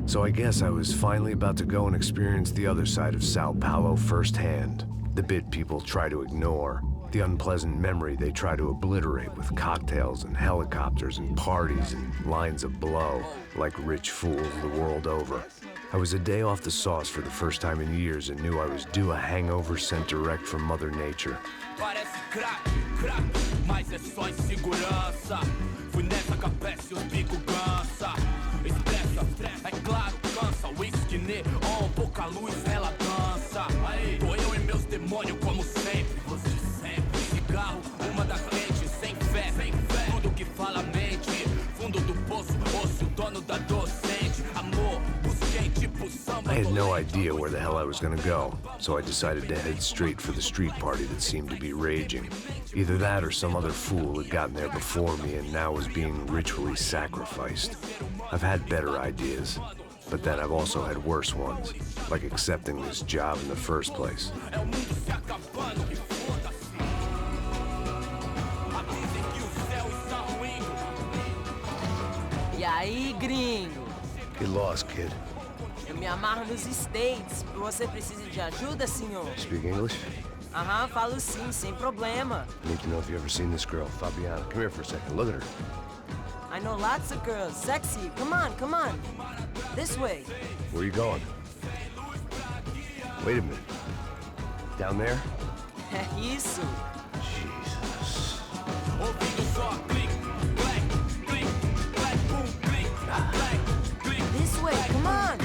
So I guess I was finally about to go and experience the other side of Sao Paulo firsthand. The bit people try to ignore. The unpleasant memory they try to obliterate with cocktails and helicopters and parties and lines of blow, like rich fools the world over. I was a day off the sauce for the first time in years and knew I was due a hangover sent direct from Mother Nature. I had no idea where the hell I was gonna go, so I decided to head straight for the street party that seemed to be raging. Either that or some other fool had gotten there before me and now was being ritually sacrificed. I've had better ideas, but then I've also had worse ones, like accepting this job in the first place. E aí, gringo? Get lost, kid. Eu me amarro nos States. Você precisa de ajuda, senhor? Speak English? Aham, falo sim, sem problema. I need to know if you've ever seen this girl, Fabiana. Come here for a second. Look at her. I know lots of girls. Sexy. Come on, come on. This way. Where are you going? Wait a minute. Down there? É isso. Jesus. This way, come on.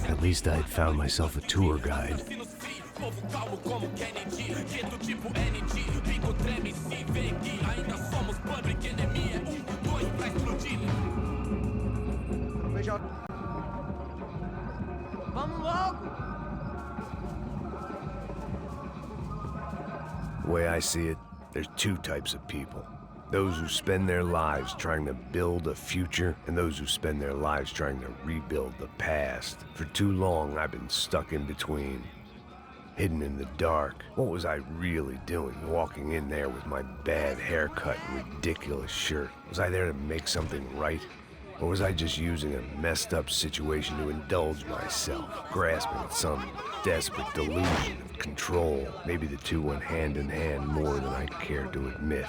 At least I'd found myself a tour guide. Vamos logo. The way I see it, there's two types of people. Those who spend their lives trying to build a future, and those who spend their lives trying to rebuild the past. For too long, I've been stuck in between. Hidden in the dark. What was I really doing, walking in there with my bad haircut and ridiculous shirt? Was I there to make something right? Or was I just using a messed up situation to indulge myself, grasping at some desperate delusion of control? Maybe the two went hand in hand more than I care to admit.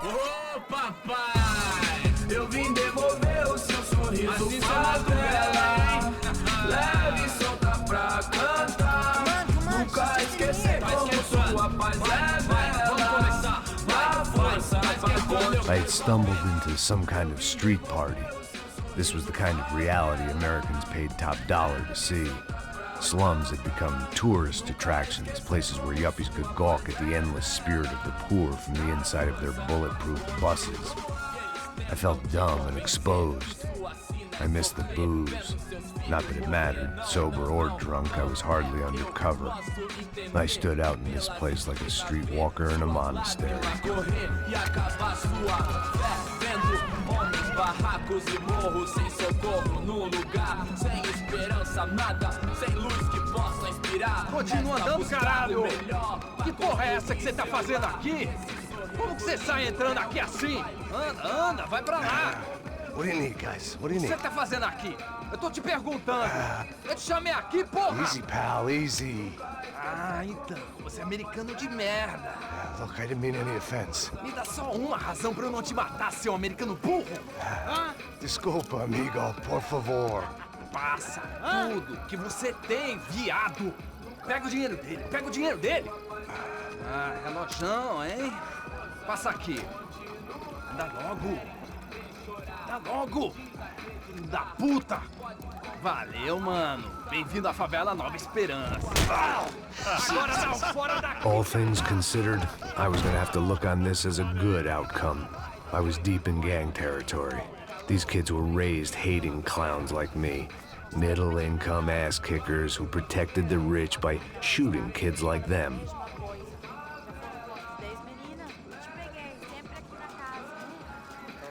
Ô papai, eu vim devolver o seu sorriso favela. Leve e solta pra cantar. Nunca esquecer como sua paz é bela. Na força, I had stumbled into some kind of street party. This was the kind of reality Americans paid top dollar to see. Slums had become tourist attractions, places where yuppies could gawk at the endless spirit of the poor from the inside of their bulletproof buses. I felt dumb and exposed. I missed the booze. Not that it mattered. Sober or drunk, I was hardly undercover. I stood out in this place like a streetwalker in a monastery. barracos e morros sem socorro no lugar, sem esperança, nada, sem luz que possa inspirar. Continua andando, caralho! Que porra é essa que você tá fazendo aqui? Como que você sai entrando aqui assim? Anda, anda, vai pra lá! What do you need, guys? What do you O que need? você tá fazendo aqui? Eu tô te perguntando. Eu te chamei aqui, porra! Easy, pal, easy. Ah, então, você é americano de merda. Look, I didn't mean any offense. Me dá só uma razão pra eu não te matar, seu americano burro. Desculpa, amigo, por favor. Passa tudo que você tem, viado. Pega o dinheiro dele, pega o dinheiro dele. Ah, relojão, hein? Passa aqui. Anda logo. Anda logo. Filho da puta. Valeu, mano. Bem-vindo à favela Nova Esperança. Agora não, fora daqui. All things considered, I was gonna have to look on this as a good outcome. I was deep in gang territory. These kids were raised hating clowns like me. Middle-income ass-kickers who protected the rich by shooting kids like them.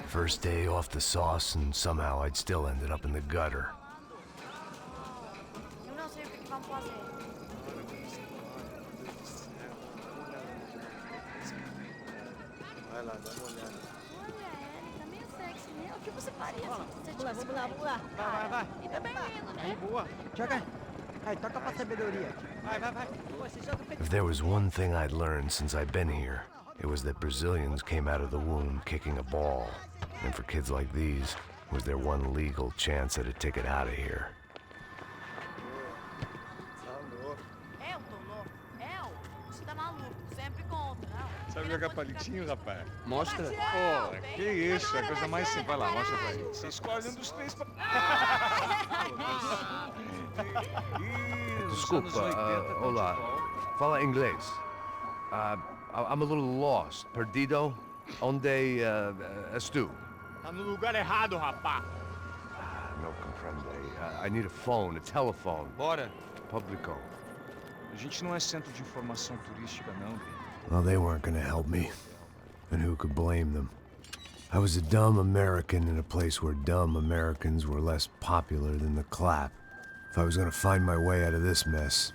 First day off the sauce, and somehow I'd still ended up in the gutter. Eu não sei o que vamos fazer. Vai lá, dá uma olhada. Olha, ele tá meio sexy, né? O que você faria se você Vamos lá, tivesse vamos lá, vamos lá. Vai, vai, vai. E tá bem lindo, Aí, né? boa. Joga. Aí, toca pra sabedoria. Vai, vai, vai. Boa, você joga If there was one thing I'd learned since I'd been here, it was that Brazilians came out of the womb kicking a ball. And for kids like these, was their one legal chance at a ticket out of here. Eu tô louco. Eu? Você tá maluco. Sempre contra, não. Sabe jogar palitinho, rapaz? Mostra. Pô, que isso, é a coisa mais simples. Vai lá, mostra pra ele. Você escolhe um dos três pra... Desculpa, olá. Fala inglês. I'm a little lost. Perdido? Onde estou? Tá no lugar errado, rapá. No comprende. I need a phone, a telephone. Bora. Publico. A gente não é centro de informação turística, não, velho. Well, they weren't gonna help me. And who could blame them? I was a dumb American in a place where dumb Americans were less popular than the clap. If I was gonna find my way out of this mess,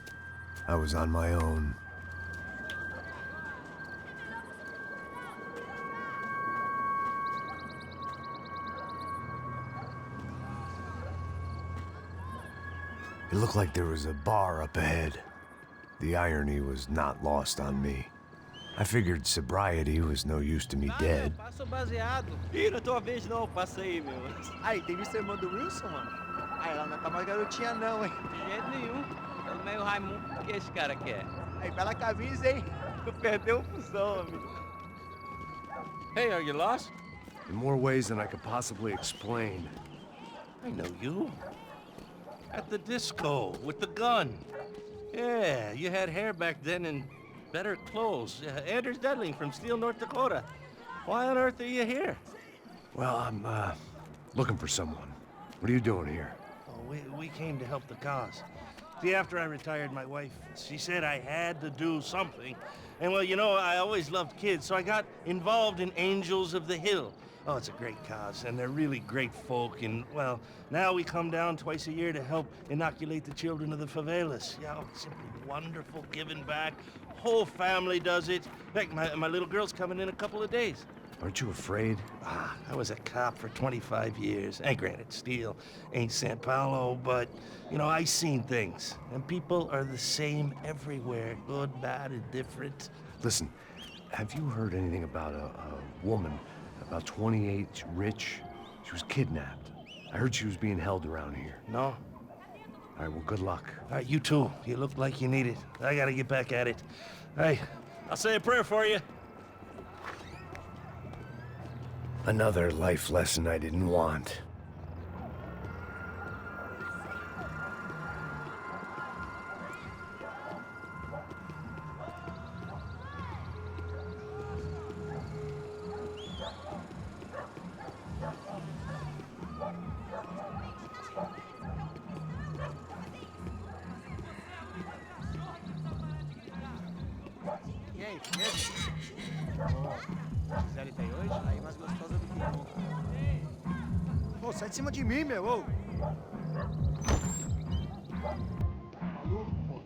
I was on my own. It looked like there was a bar up ahead. The irony was not lost on me. I figured sobriety was no use to me dead. Passa o baseado. Ih, não é tua vez não, passa aí, meu. Aí, tem visto a irmã do Wilson, mano? Aí, ela não tá mais garotinha não, hein? De jeito nenhum. Tá meio Raimundo. O que esse cara quer? Aí, bela camisa, hein? Tu perdeu o fusão, amigo. Hey, are you lost? In more ways than I could possibly explain. I know you. At the disco, with the gun. Yeah, you had hair back then and better clothes. Anders Dudling from Steele, North Dakota. Why on earth are you here? Well, I'm, looking for someone. What are you doing here? Oh, we came to help the cause. See, after I retired, my wife, she said I had to do something. And well, you know, I always loved kids, so I got involved in Angels of the Hill. Oh, it's a great cause, and they're really great folk. And, well, now we come down twice a year to help inoculate the children of the favelas. Yeah, oh, it's simply wonderful giving back. Whole family does it. In fact, my little girl's coming in a couple of days. Aren't you afraid? I was a cop for 25 years. And granted, Steele ain't San Paulo, but, you know, I seen things. And people are the same everywhere. Good, bad, indifferent. Listen, have you heard anything about a woman, about 28, rich? She was kidnapped. I heard she was being held around here. No? All right, well, good luck. All right, you too. You look like you need it. I gotta get back at it. Hey, I'll say a prayer for you. Another life lesson I didn't want. E aí, firmeza? Gisele tem hoje? Aí, mais gostosa do que nunca. Ô, sai de cima de mim, meu, ô! Maluco, pô.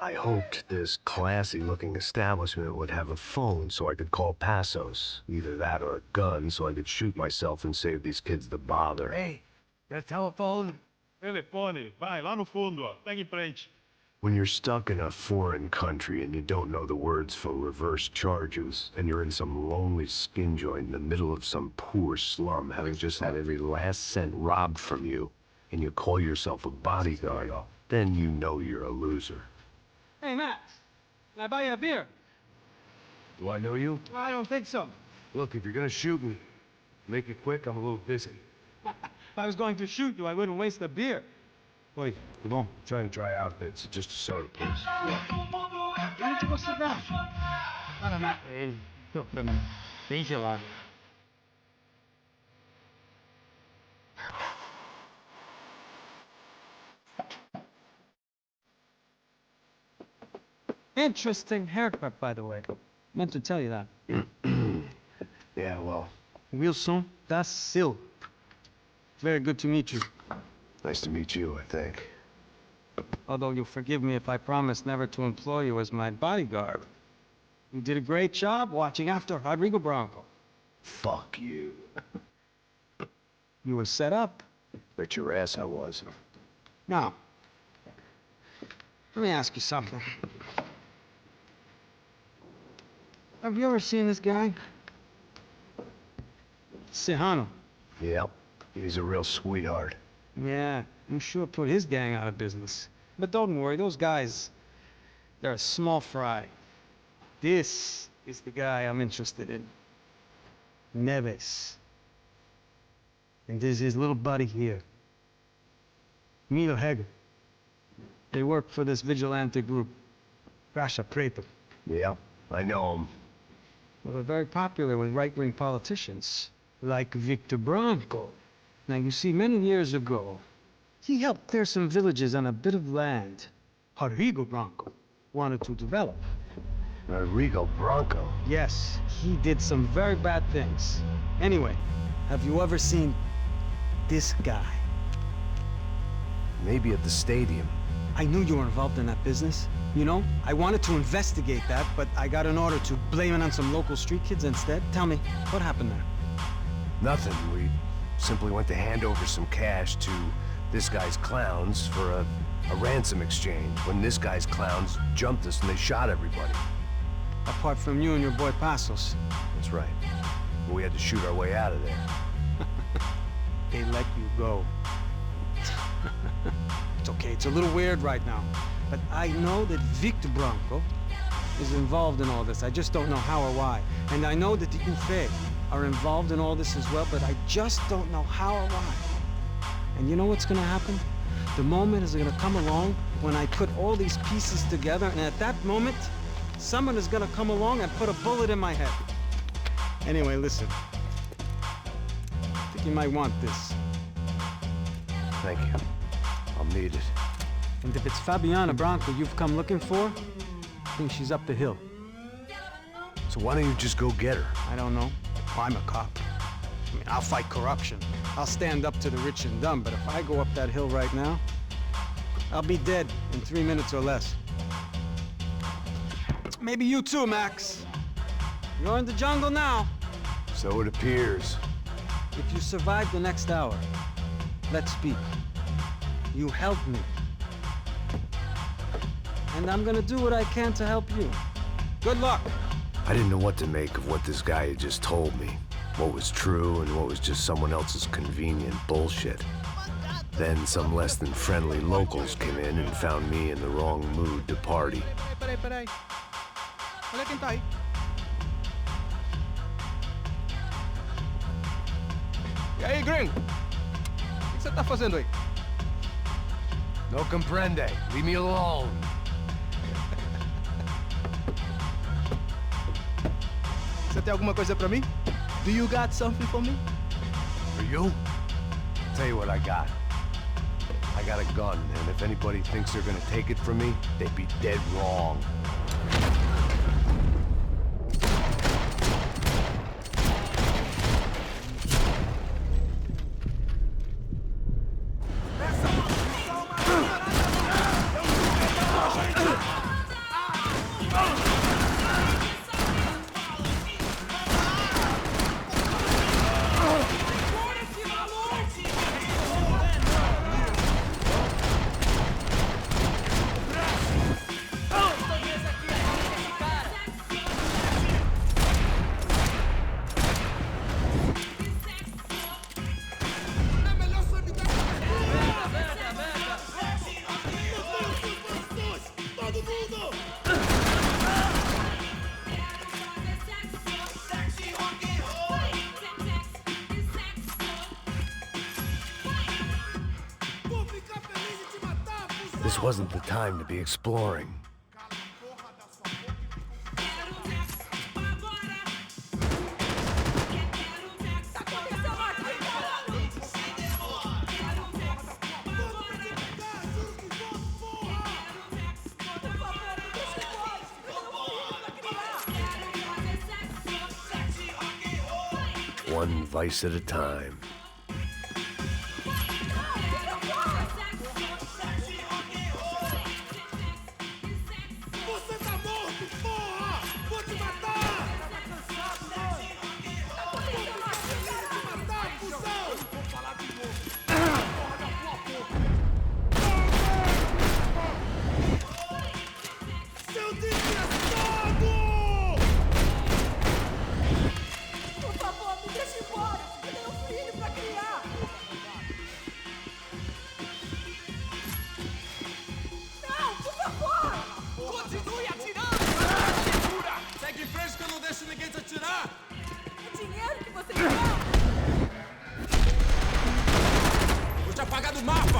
I hoped this classy-looking establishment would have a phone so I could call Passos. Either that or a gun so I could shoot myself and save these kids the bother. Hey, got a telephone? Telefone, vai lá no fundo, ó. Pega em frente. When you're stuck in a foreign country and you don't know the words for reverse charges, and you're in some lonely skin joint in the middle of some poor slum, having just had every last cent robbed from you, and you call yourself a bodyguard, then you know you're a loser. Hey, Max. Can I buy you a beer? Do I know you? I don't think so. Look, if you're gonna shoot me, make it quick, I'm a little busy. If I was going to shoot you, I wouldn't waste the beer. Wait, come on. Trying to dry out. It's just a soda, please. Onde você vai? Para, Max. Pô, bem gelado. Interesting haircut, by the way. Meant to tell you that. Yeah, well, Wilson da Silva. Very good to meet you. nice to meet you, I think. Although you'll forgive me if I promise never to employ you as my bodyguard. You did a great job watching after Rodrigo Bronco. Fuck you. You were set up. Bet your ass I was. Now, let me ask you something. Have you ever seen this guy? Sejano. Yep, he's a real sweetheart. Yeah, I'm sure put his gang out of business. But don't worry, those guys, they're a small fry. This is the guy I'm interested in. Neves. And this is his little buddy here. Milo Heger. They work for this vigilante group, Rasha Preto. Yeah, I know him. Well, they're very popular with right-wing politicians, like Victor Bronco. Now, you see, many years ago, he helped clear some villages on a bit of land Rodrigo Bronco wanted to develop. Rodrigo Bronco? Yes, he did some very bad things. Anyway, have you ever seen this guy? Maybe at the stadium. I knew you were involved in that business. You know, I wanted to investigate that, but I got an order to blame it on some local street kids instead. Tell me, what happened there? Nothing. We simply went to hand over some cash to this guy's clowns for a ransom exchange when this guy's clowns jumped us and they shot everybody. Apart from you and your boy Passos. That's right. We had to shoot our way out of there. They let you go. It's okay, it's a little weird right now. But I know that Victor Bronco is involved in all this. I just don't know how or why. And I know that the Ufe are involved in all this as well, but I just don't know how or why. And you know what's gonna happen? The moment is gonna come along when I put all these pieces together, and at that moment, someone is gonna come along and put a bullet in my head. Anyway, listen. I think you might want this. Thank you. I'll need it. And if it's Fabiana Bronco you've come looking for, I think she's up the hill. So why don't you just go get her? I don't know. I'm a cop. I mean, I'll fight corruption. I'll stand up to the rich and dumb, but if I go up that hill right now, I'll be dead in 3 minutes or less. Maybe you too, Max. You're in the jungle now. So it appears. If you survive the next hour, let's speak. You help me. And I'm gonna do what I can to help you. Good luck. I didn't know what to make of what this guy had just told me. What was true and what was just someone else's convenient bullshit. Then some less than friendly locals came in and found me in the wrong mood to party. Peraí. Olha quem tá aí. E aí, gringo? O que você tá fazendo aí? No comprende. Leave me alone. Você tem alguma coisa pra mim? Do you got something for me? For you? Tell you what I got. I got a gun, and if anybody thinks they're gonna take it from me, they'd be dead wrong. This wasn't the time to be exploring. one vice at a time. Por favor, me deixe embora. Eu tenho um filho pra criar. Não, por favor. Continue atirando! Segura! Segue em frente que eu não deixo ninguém te atirar! O dinheiro que você me dá. Vou te apagar do mapa!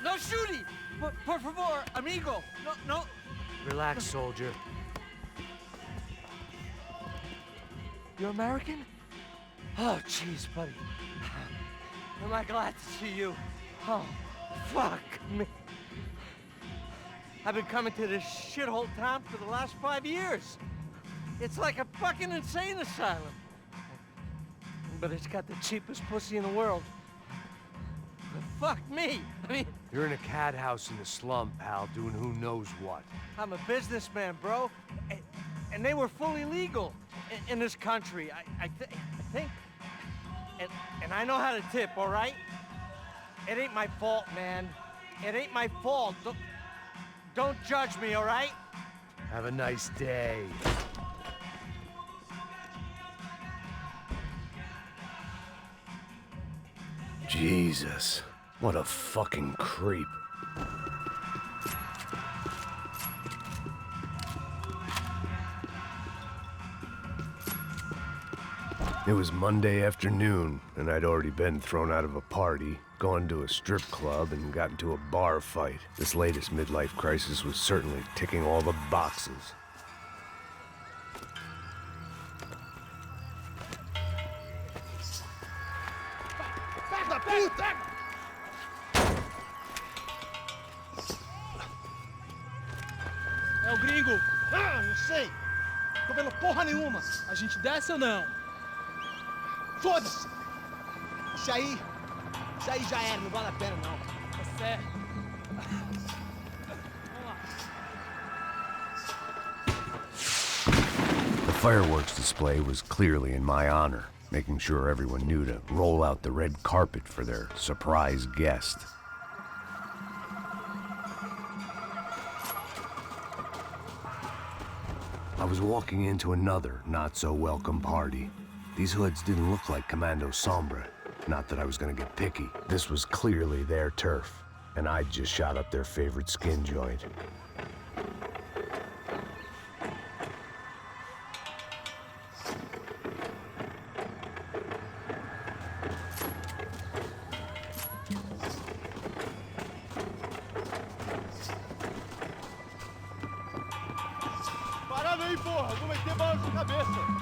No shooting! Por favor, amigo! No. Relax, soldier. You're American? Oh, jeez, buddy. Am I glad to see you? Oh, fuck me. I've been coming to this shithole town for the last 5 years. It's like a fucking insane asylum. But it's got the cheapest pussy in the world. Fuck me. I mean, You're in a cat house in the slum, pal, doing who knows what. I'm a businessman, bro. And they were fully legal in this country. I think. And I know how to tip, all right? It ain't my fault, man. It ain't my fault. Don't judge me, all right? Have a nice day. Jesus, what a fucking creep. It was Monday afternoon, and I'd already been thrown out of a party, gone to a strip club, and got into a bar fight. This latest midlife crisis was certainly ticking all the boxes. É o gringo! Ah, não sei. Tô vendo porra nenhuma. A gente desce ou não? Foda-se. Isso aí já era, não vale a pena não. Tá certo. The fireworks display was clearly in my honor, making sure everyone knew to roll out the red carpet for their surprise guest. I was walking into another not-so-welcome party. These hoods didn't look like Commando Sombra. Not that I was gonna get picky. This was clearly their turf, and I'd just shot up their favorite skin joint. Parada aí, porra. Vou meter bala na cabeça.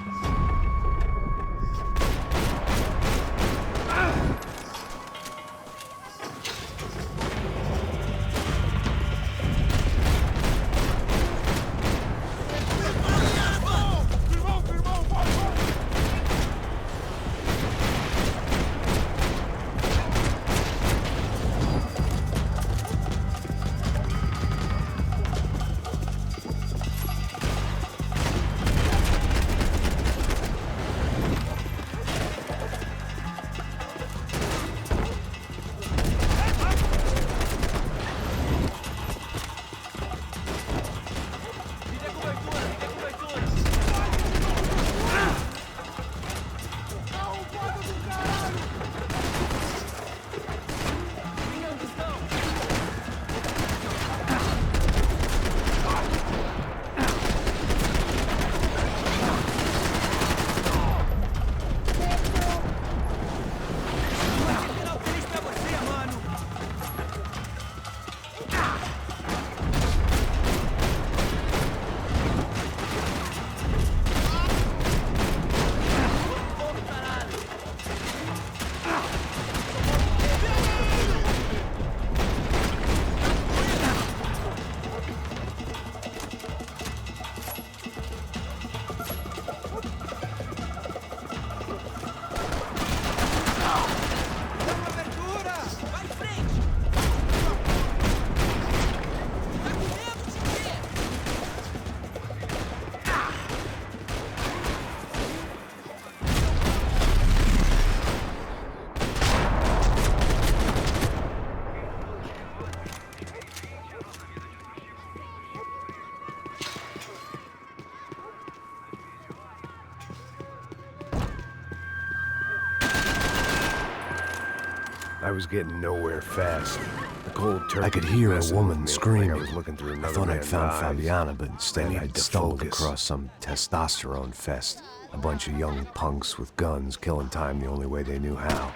was getting nowhere fast. The cold turkey I could hear a messing woman with me, screaming. Like I was looking through I another thought I'd man's found eyes. Fabiana, but instead needed I'd to stumbled focus. across some testosterone fest. A bunch of young punks with guns killing time the only way they knew how.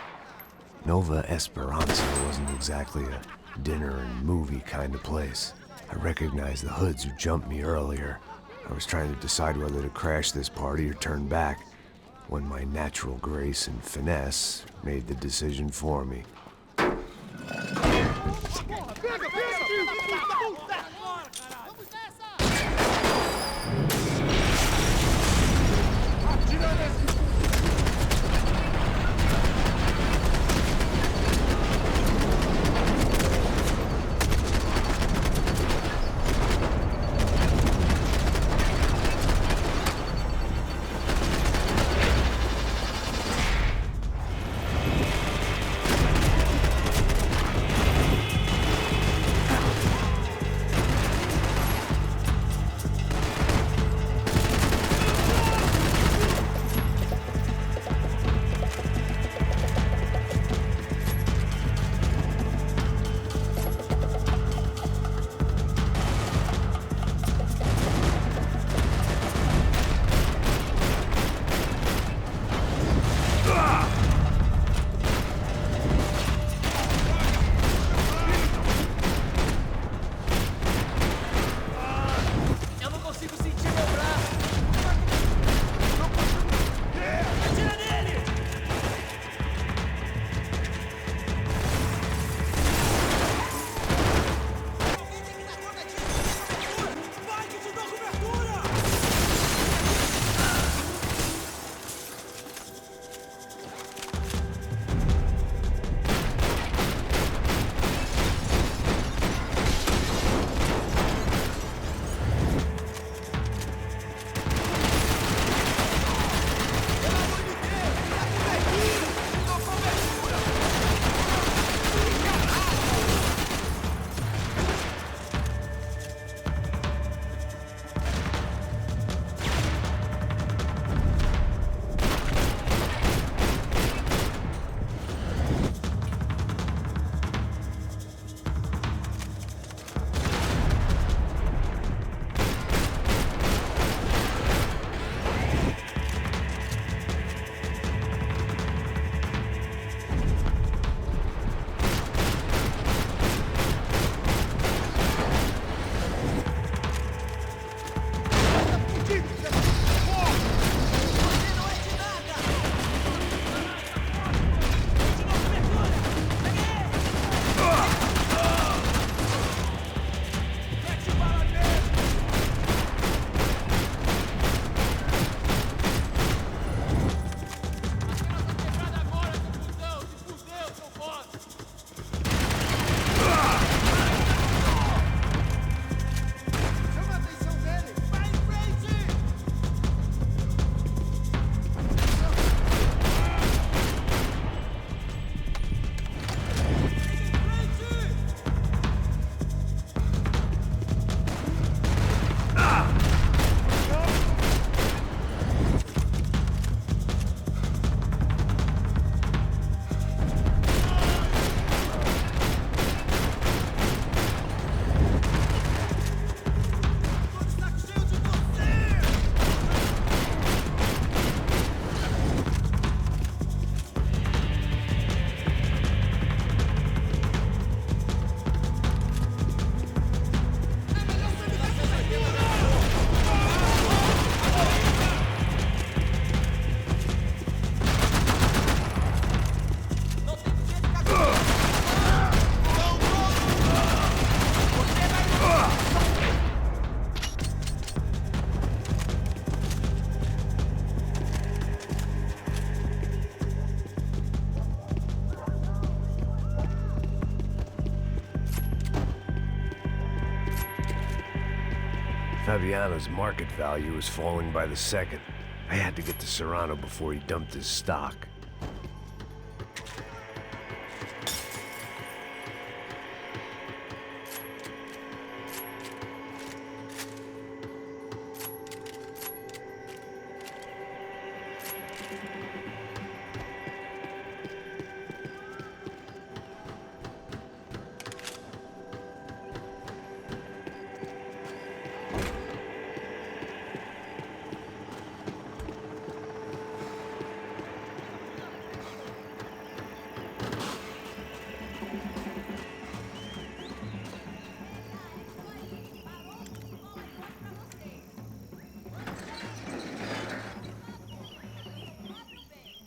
Nova Esperanza wasn't exactly a dinner and movie kind of place. I recognized the hoods who jumped me earlier. I was trying to decide whether to crash this party or turn back, when my natural grace and finesse made the decision for me. Fabiano's market value was falling by the second. I had to get to Serrano before he dumped his stock.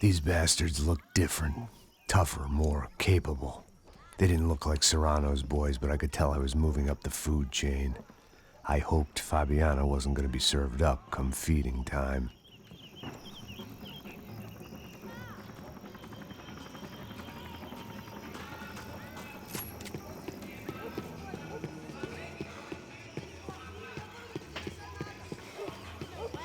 These bastards looked different, tougher, more capable. They didn't look like Serrano's boys, but I could tell I was moving up the food chain. I hoped Fabiana wasn't going to be served up come feeding time.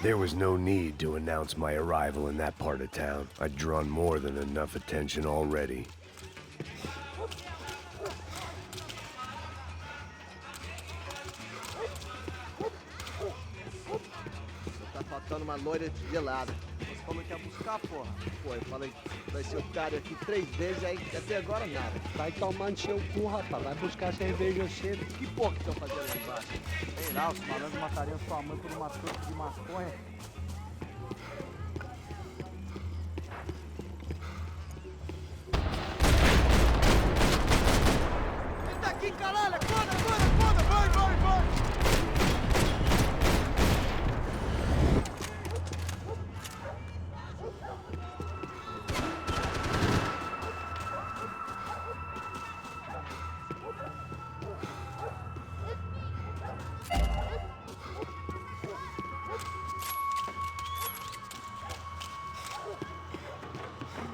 There was no need to announce my arrival in that part of town. I'd drawn more than enough attention already. Tá faltando uma loira de gelada. Você falou que ia buscar, porra. Pô, eu falei, vai ser o cara aqui 3 vezes, aí até agora nada. Vai tomando seu cu, rapaz. Vai buscar cerveja cedo. Que porra que estão fazendo lá embaixo? Sei lá, os malandros matariam sua mãe por uma troca de maconha. Ele tá aqui, caralho! Acorda, acorda, acorda! Vai, vai, vai!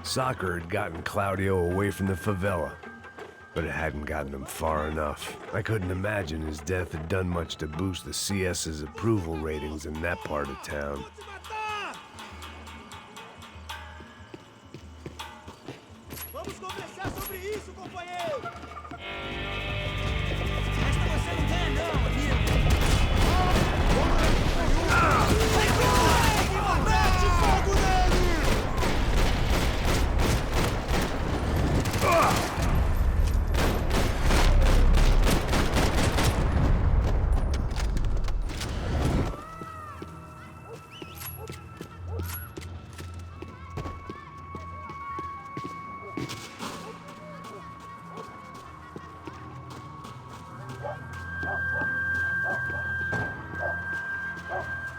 Soccer had gotten Claudio away from the favela, but it hadn't gotten him far enough. I couldn't imagine his death had done much to boost the CS's approval ratings in that part of town. Vamos conversar sobre isso, companheiro! Esta você não ganha não, amigo. Mete fogo nele!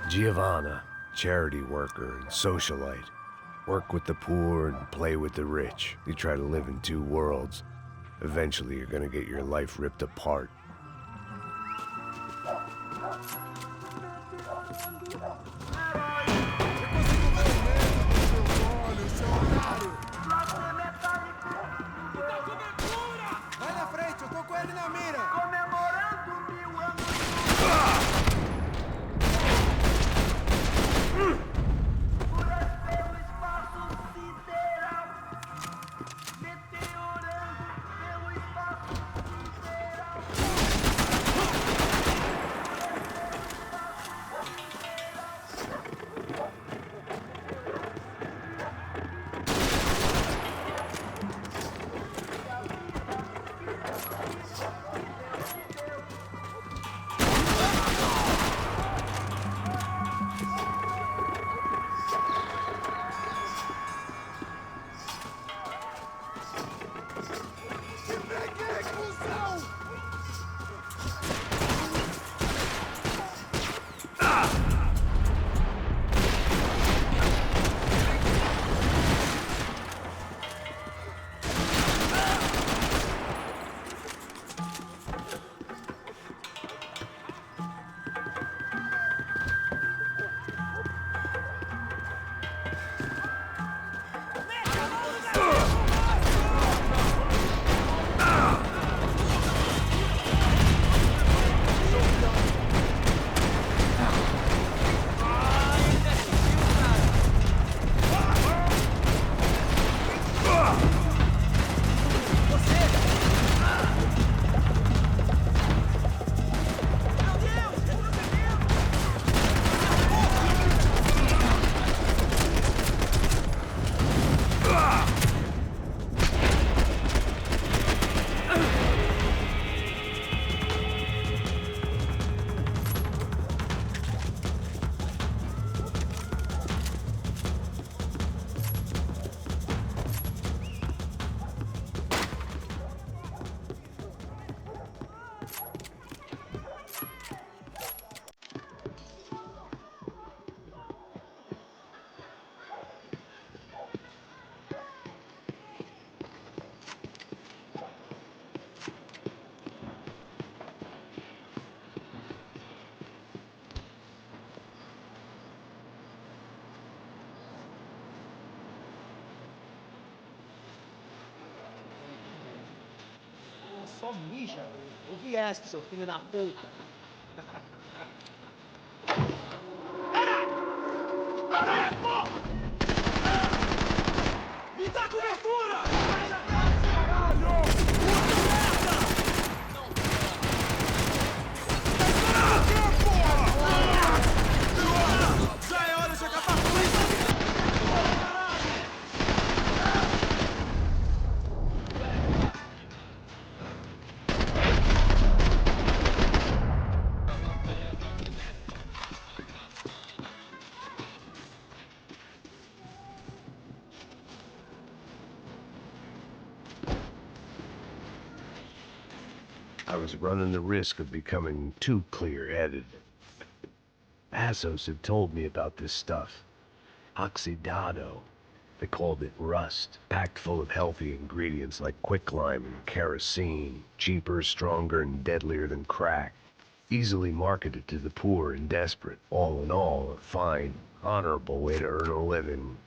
Giovanna, charity worker and socialite. Work with the poor and play with the rich. You try to live in two worlds. Eventually you're gonna get your life ripped apart. Vai na frente, eu tô com ele na mira! só mija, mano. O que é esse, seu filho da puta? Me dá cobertura! Já é hora de chegar pra polícia! I was running the risk of becoming too clear-headed. Assos had told me about this stuff. Oxidado. They called it rust, packed full of healthy ingredients like quicklime and kerosene, cheaper, stronger, and deadlier than crack. Easily marketed to the poor and desperate. All in all, a fine, honorable way to earn a living.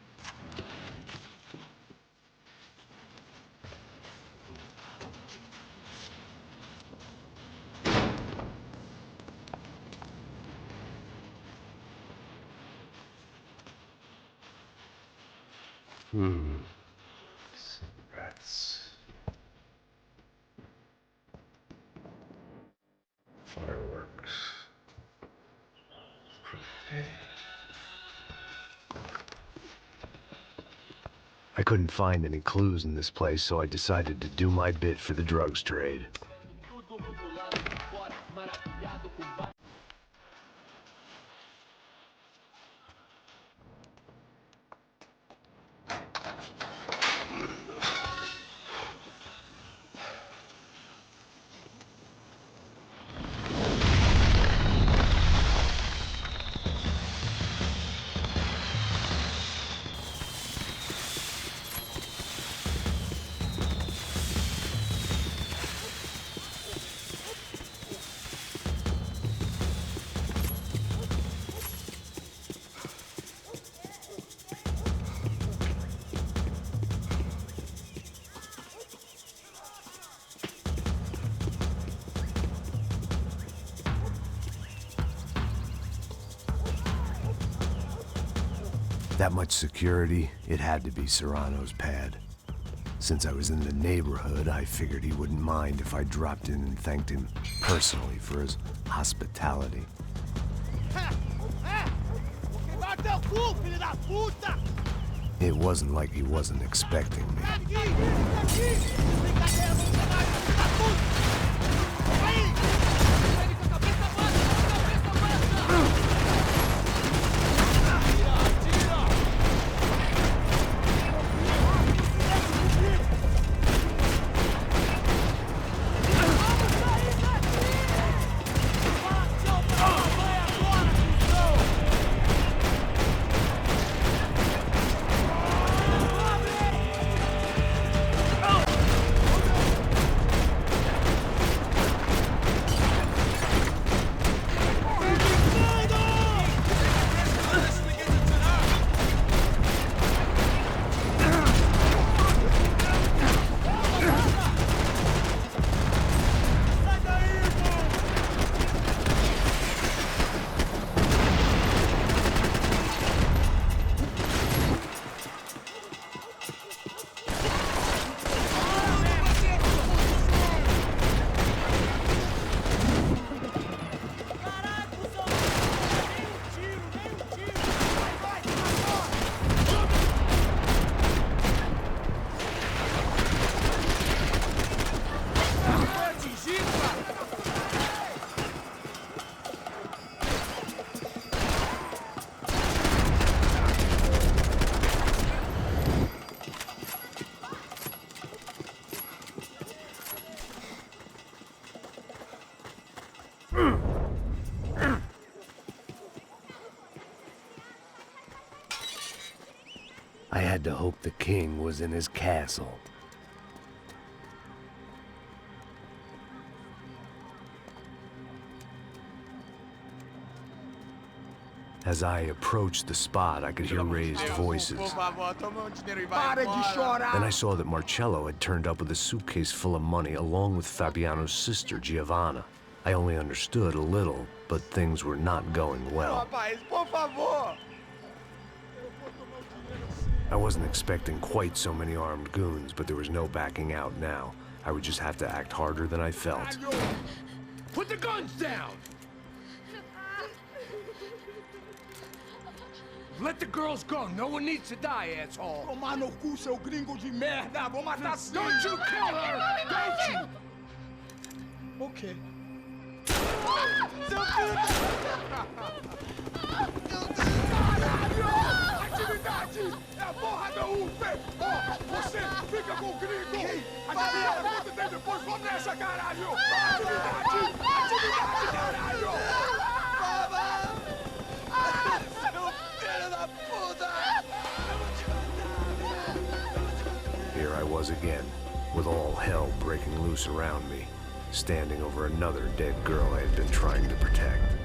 Rats. Fireworks. I couldn't find any clues in this place, so I decided to do my bit for the drugs trade. That much security, it had to be Serrano's pad. Since I was in the neighborhood, I figured he wouldn't mind if I dropped in and thanked him personally for his hospitality. It wasn't like he wasn't expecting me. I had to hope the king was in his castle. As I approached the spot, I could hear raised voices. Para de chorar! Then I saw that Marcello had turned up with a suitcase full of money along with Fabiano's sister, Giovanna. I only understood a little, but things were not going well. Rapaz, por favor! I wasn't expecting quite so many armed goons, but there was no backing out now. I would just have to act harder than I felt. Put the guns down! Let the girls go. No one needs to die, asshole. Tomar no cu, seu gringo de merda! Vou matar sim! Don't you kill her! Don't you! Ok. Atividade! É a porra da UFE! Ó, você fica com o gringo! A gente fala quanto tem depois, vamos nessa, caralho! Atividade! Atividade, caralho! Seu filho da puta! Here I was again, with all hell breaking loose around me, standing over another dead girl I had been trying to protect.